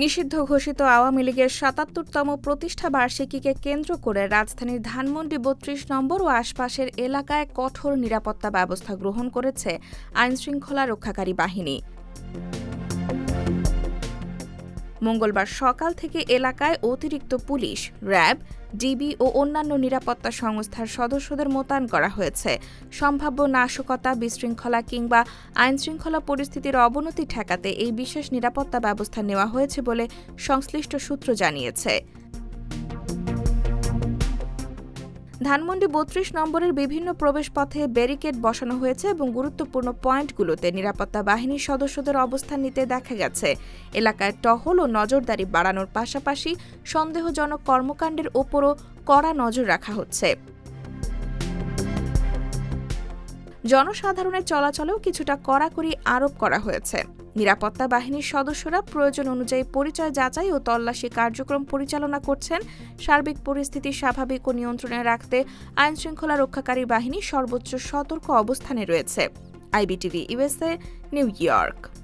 নিষিদ্ধ ঘোষিত আওয়ামী লীগের ৭৭তম প্রতিষ্ঠা বার্ষিকীকে কেন্দ্র করে রাজধানীর ধানমন্ডি ৩২ নম্বর ও আশপাশের এলাকায় কঠোর নিরাপত্তা ব্যবস্থা গ্রহণ করেছে আইনশৃঙ্খলা রক্ষাকারী বাহিনী। মঙ্গলবার সকাল থেকে এলাকায় অতিরিক্ত পুলিশ, র্যাব, ডিবি ও অন্যান্য নিরাপত্তা সংস্থার সদস্যদের মোতায়েন করা হয়েছে। সম্ভাব্য নাশকতা, বিশৃঙ্খলা কিংবা আইনশৃঙ্খলা পরিস্থিতির অবনতি ঠেকাতে এই বিশেষ নিরাপত্তা ব্যবস্থা নেওয়া হয়েছে বলে সংশ্লিষ্ট সূত্র জানিয়েছে। ধানমন্ডি ৩২ নম্বরের বিভিন্ন প্রবেশপথে ব্যারিকেড বসানো হয়েছে এবং গুরুত্বপূর্ণ পয়েন্টগুলোতে নিরাপত্তা বাহিনীর সদস্যদের অবস্থান নিতে দেখা গেছে। এলাকায় টহল ও নজরদারি বাড়ানোর পাশাপাশি সন্দেহজনক কর্মকাণ্ডের ওপরও কড়া নজর রাখা হচ্ছে। জনসাধারণের চলাচলেও কিছুটা কড়াকড়ি আরোপ করা হয়েছে। নিরাপত্তা বাহিনীর সদস্যরা প্রয়োজন অনুযায়ী পরিচয় যাচাই ও তল্লাশি কার্যক্রম পরিচালনা করছেন। সার্বিক পরিস্থিতি স্বাভাবিক ও নিয়ন্ত্রণে রাখতে আইনশৃঙ্খলা রক্ষাকারী বাহিনী সর্বোচ্চ সতর্ক অবস্থানে রয়েছে। IBTV USA, new York.